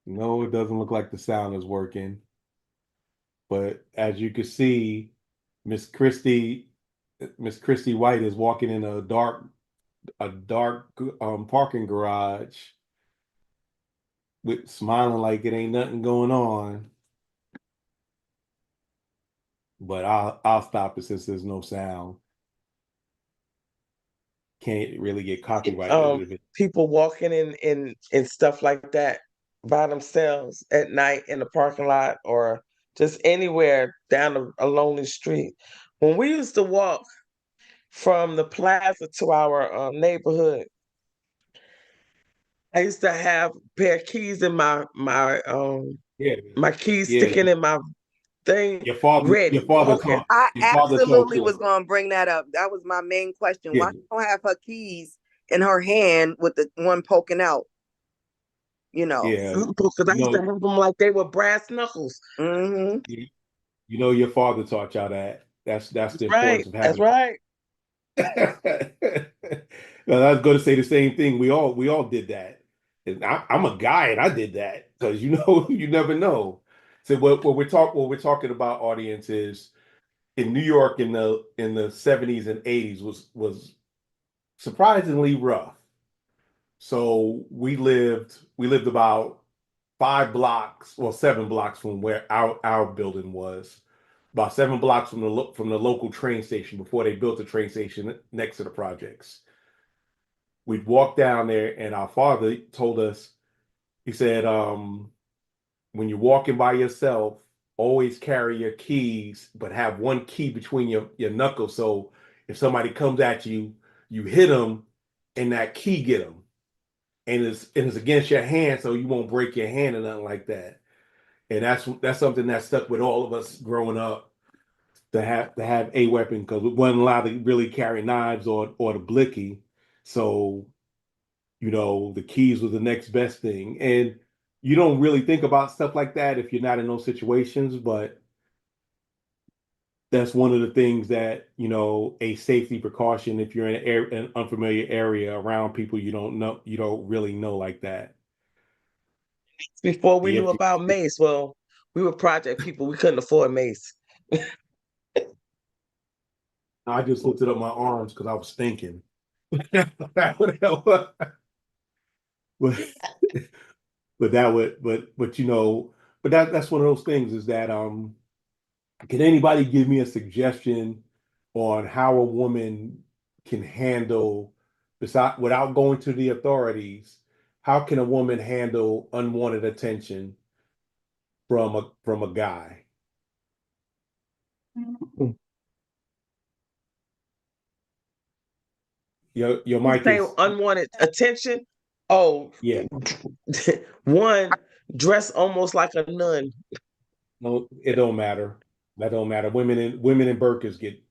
No, it doesn't look like the sound is working. But as you can see, Miss Christy, Miss Christy White is walking in a dark parking garage with smiling like it ain't nothing going on. But I'll stop it since there's no sound. Can't really get copyrighted. People walking in stuff like that by themselves at night in the parking lot or just anywhere down a lonely street. When we used to walk from the plaza to our neighborhood, I used to have a pair of keys in Yeah, my keys yeah. sticking in my thing, Your ready, father walking. taught I your father taught absolutely you. was gonna bring that up. That was my main question. Yeah, Why she don't have her keys in her hand with the one poking out? You know. yeah. Because I You used to know, have them like they were brass knuckles. Hmm. you, you know your father taught y'all that. That's the Right, importance of that's having. right. Well, I was going to say the same thing. We all did that. And I'm a guy, and I did that because you know you never know. So what we're talking about, audience, is in New York in the 70s and 80s was surprisingly rough. So we lived about 5 blocks, well 7 blocks from where our building was, about 7 blocks from the local train station before they built the train station next to the projects. We'd walk down there, and our father told us, he said, when you're walking by yourself, always carry your keys, but have one key between your knuckles. So if somebody comes at you, you hit them, and that key get them. And it's against your hand, so you won't break your hand or nothing like that. And that's something that stuck with all of us growing up, to have a weapon, because we wasn't allowed to really carry knives or the blicky. So the keys was the next best thing. And you don't really think about stuff like that if you're not in those situations, but that's one of the things that, a safety precaution if you're in an unfamiliar area around people you don't really know like that. Before we knew DFG. about mace, well, we were project people. We couldn't afford mace. I just lifted up my arms because I was thinking. but that would but that's one of those things, is that can anybody give me a suggestion on how a woman can handle, without going to the authorities, how can a woman handle unwanted attention from a guy? Your You mic say is, unwanted attention. Oh, yeah. one, dress almost like a nun. No, it don't matter. That don't matter. Women in burkas get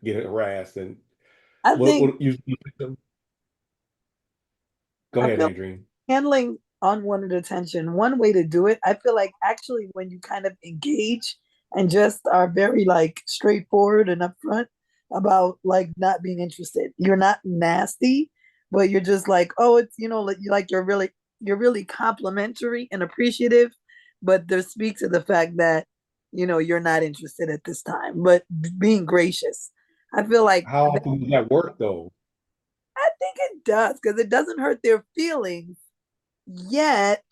harassed, and I think what you go I ahead, feel Adrian. handling unwanted attention, one way to do it, I feel like actually when you kind of engage and just are very like straightforward and upfront about like not being interested. You're not nasty, but you're just like, oh, it's like you're really complimentary and appreciative, but there speaks to the fact that you're not interested at this time, but being gracious. I feel like How often does that work though? I think it does because it doesn't hurt their feelings, yet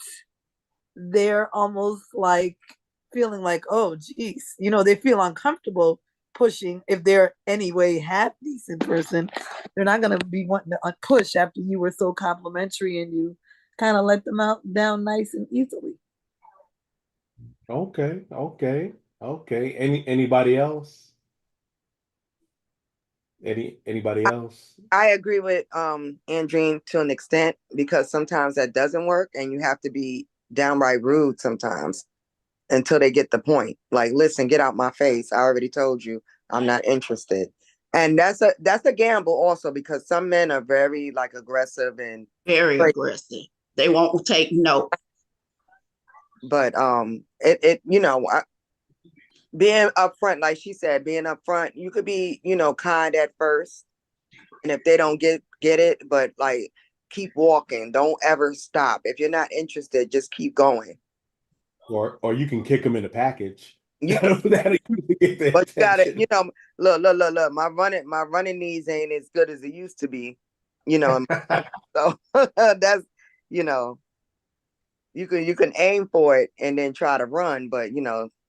they're almost like feeling like, oh, geez, they feel uncomfortable pushing. If they're anyway half decent person, they're not going to be wanting to push after you were so complimentary and you kind of let them out down nice and easily. Okay. Anybody else? Anybody else? I agree with Andreen to an extent because sometimes that doesn't work and you have to be downright rude sometimes until they get the point. Like, listen, get out my face. I already told you I'm not interested. And that's a gamble also because some men are very like aggressive and Very aggressive. They won't take no. But being upfront, like she said, being upfront, you could be, kind at first. And if they don't get it, but like keep walking. Don't ever stop. If you're not interested, just keep going. Or you can kick them in the package. You That'll get their but you gotta, attention. look. My running knees ain't as good as it used to be, so that's you can aim for it and then try to run, but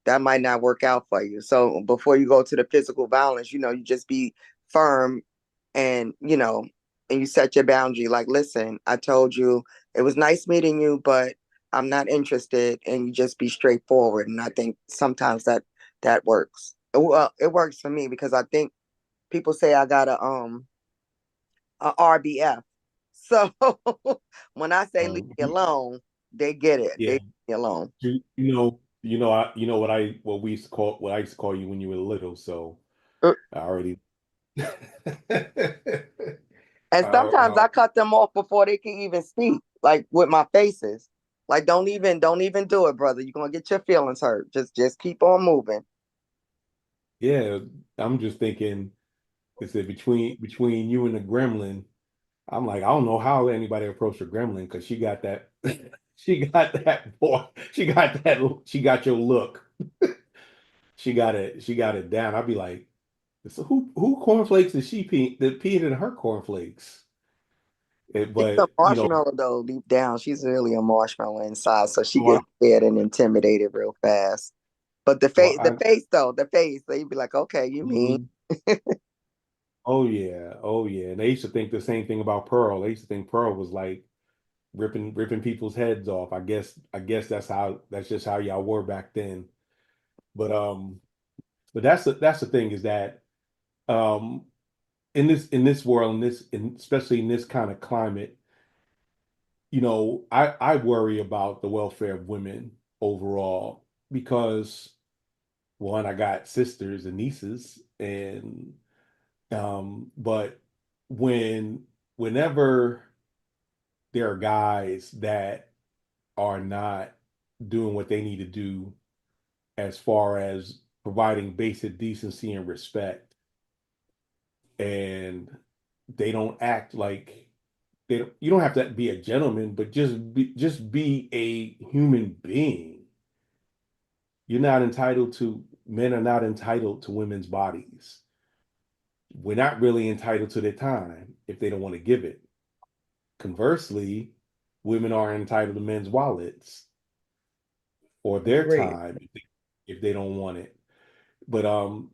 that might not work out for you. So before you go to the physical violence, you just be firm and and you set your boundary. Like, listen, I told you it was nice meeting you, but I'm not interested, and you just be straightforward. And I think sometimes that works. Well, it works for me because I think people say I got a RBF. So when I say leave me alone, they get it. Yeah. They leave me alone. What I used to call you when you were little. So Uh, I already. And sometimes I cut them off before they can even speak, like with my faces. Like, don't even do it, brother. You're gonna get your feelings hurt. Just keep on moving. Yeah, I'm just thinking. It's that between you and the gremlin. I'm like, I don't know how anybody approached a gremlin because she got that. She got that boy. She got that. She got your look. She got it. She got it down. I'd be like, so who cornflakes did she pee that peed in her cornflakes? She's a But marshmallow though, deep down. She's really a marshmallow inside, so she well, gets scared and intimidated real fast. But well, the face, so you'd be like, okay, you mean. mhm. Oh yeah. And they used to think the same thing about Pearl. They used to think Pearl was like ripping people's heads off. I guess that's just how y'all were back then. But that's the thing is that um in this world especially in this kind of climate, I worry about the welfare of women overall because one, I got sisters and nieces, and but whenever there are guys that are not doing what they need to do as far as providing basic decency and respect, and they don't act like you don't have to be a gentleman, but just be a human being. Men are not entitled to women's bodies. We're not really entitled to their time if they don't want to give it. Conversely, women are entitled to men's wallets or their Agreed. time if they don't want it. But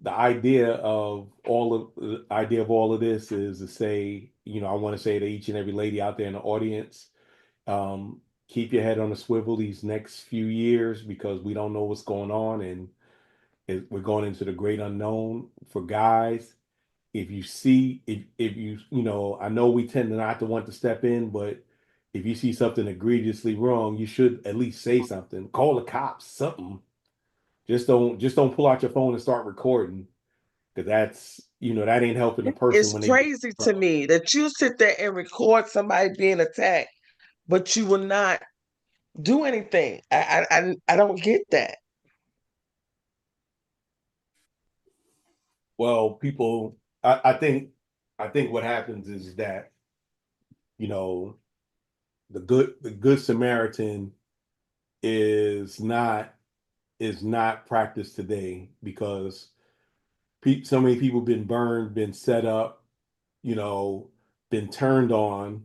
the idea of all of this is to say, I want to say to each and every lady out there in the audience, keep your head on a swivel these next few years because we don't know what's going on, and we're going into the great unknown for guys. If you I know we tend to not to want to step in, but if you see something egregiously wrong, you should at least say something, call the cops, something. Just don't pull out your phone and start recording, because that's, that ain't helping the person It's when they get crazy to me that you sit there and record somebody being attacked, but you will not do anything. I don't get that. Well, people, I think what happens is that, you know, the good Samaritan is not practiced today, because so many people been burned, been set up, been turned on.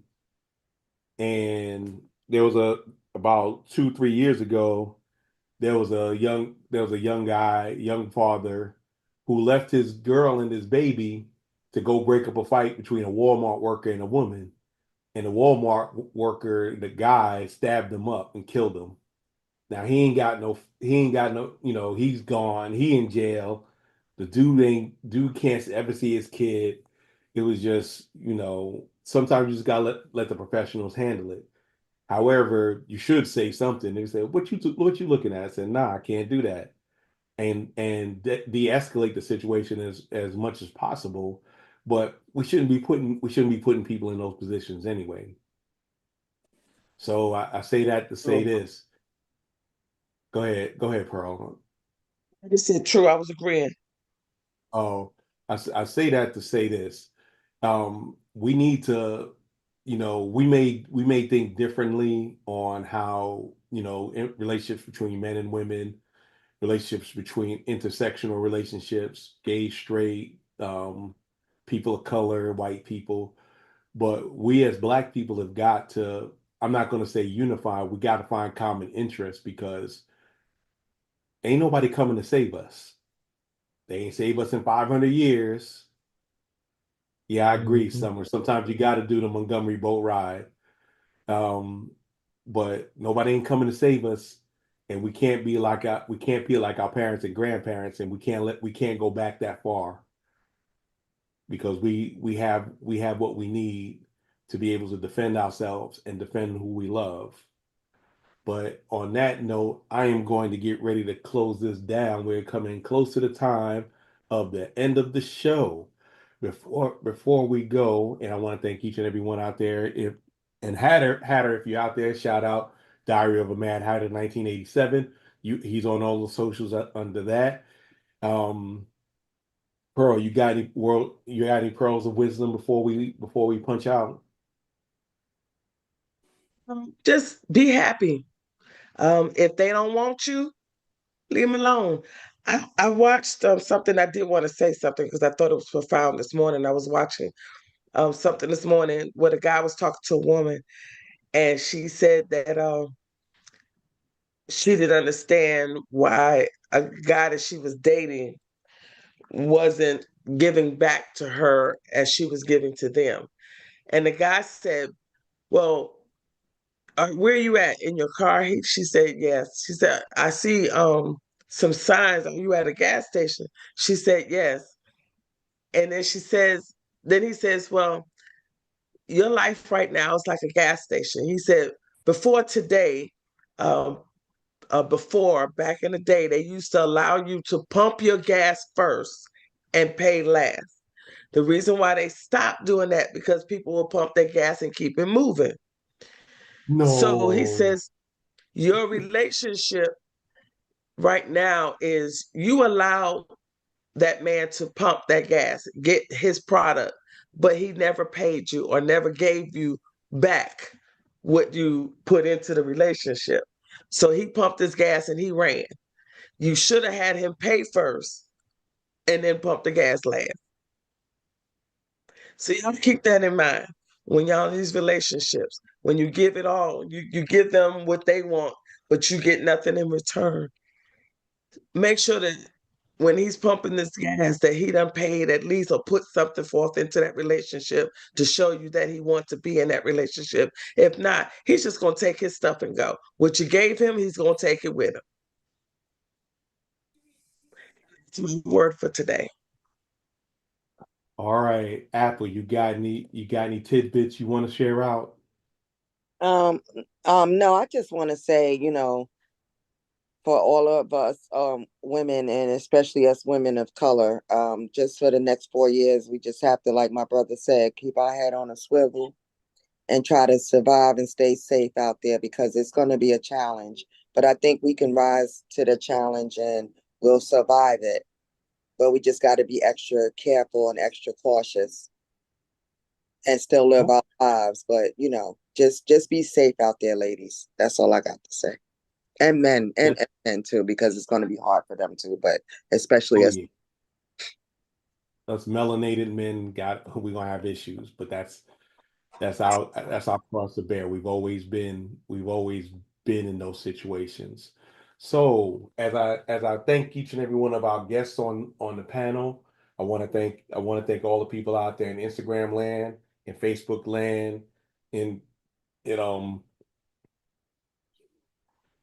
And there was about 2, 3 years ago, there was a young father who left his girl and his baby to go break up a fight between a Walmart worker and a woman. And the Walmart worker, the guy, stabbed him up and killed him. Now he ain't got no, he's gone. He in jail. The dude can't ever see his kid. It was just, sometimes you just gotta let the professionals handle it. However, you should say something. They say, what you looking at?" I said, "Nah, I can't do that." And de-escalate the situation as much as possible. But we shouldn't be putting people in those positions anyway. So I say that to say this. Go ahead, Pearl. I just said true. I was agreeing. Oh, I say that to say this. We need to, we may think differently on how, in relationships between men and women, relationships between intersectional relationships, gay, straight, people of color, white people. But we as Black people have got to, I'm not going to say unify, we got to find common interests, because ain't nobody coming to save us. They ain't save us in 500 years. Yeah, I agree, Summer. Sometimes you got to do the Montgomery boat ride. But nobody ain't coming to save us, and we can't be like our parents and grandparents, and we can't go back that far, because we have what we need to be able to defend ourselves and defend who we love. But on that note, I am going to get ready to close this down. We're coming close to the time of the end of the show. Before we go, and I want to thank each and every one out there. Hatter, if you're out there, shout out Diary of a Mad Hatter 1987. He's on all the socials under that. Pearl, you got any pearls of wisdom before we punch out? Just be happy. If they don't want you, leave them alone. I watched something. I did want to say something because I thought it was profound this morning. I was watching something this morning where the guy was talking to a woman, and she said that she didn't understand why a guy that she was dating wasn't giving back to her as she was giving to them. And the guy said, "Well, where are you at in your car?" She said, "Yes." She said, "I see some signs. Are you at a gas station?" She said, "Yes." And then he says, "Well, your life right now is like a gas station." He said, "Before today, um, before back in the day, they used to allow you to pump your gas first and pay last. The reason why they stopped doing that because people will pump their gas and keep it moving." So he No. says, your relationship right now is you allow that man to pump that gas, get his product, but he never paid you or never gave you back what you put into the relationship. So he pumped his gas and he ran. You should have had him pay first and then pump the gas last. So y'all keep that in mind when y'all in these relationships. When you give it all, you give them what they want, but you get nothing in return. Make sure that when he's pumping this gas that he done paid at least or put something forth into that relationship to show you that he wants to be in that relationship. If not, he's just going to take his stuff and go. What you gave him, he's going to take it with him. It's my word for today. All right, Apple, you got any tidbits you want to share out? No, I just want to say, for all of us women, and especially us women of color. Just for the next 4 years, we just have to, like my brother said, keep our head on a swivel and try to survive and stay safe out there, because it's going to be a challenge. But I think we can rise to the challenge and we'll survive it. But we just got to be extra careful and extra cautious and still live our lives. But just be safe out there, ladies. That's all I got to say. And men, and men too, because it's going to be hard for them too. But especially us. Us melanated men we're gonna have issues, but that's our cross to bear. We've always been in those situations. So as I thank each and every one of our guests on the panel, I want to thank all the people out there in Instagram land, in Facebook land, in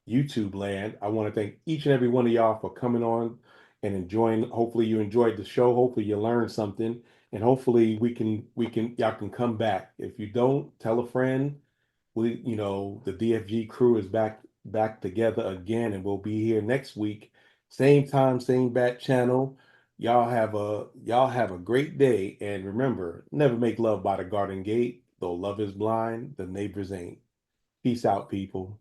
YouTube land. I want to thank each and every one of y'all for coming on and enjoying. Hopefully you enjoyed the show. Hopefully you learned something, and hopefully y'all can come back. If you don't, tell a friend. The DFG crew is back together again, and we'll be here next week, same time, same bat channel. Y'all have a great day, and remember, never make love by the garden gate. Though love is blind, the neighbors ain't. Peace out, people.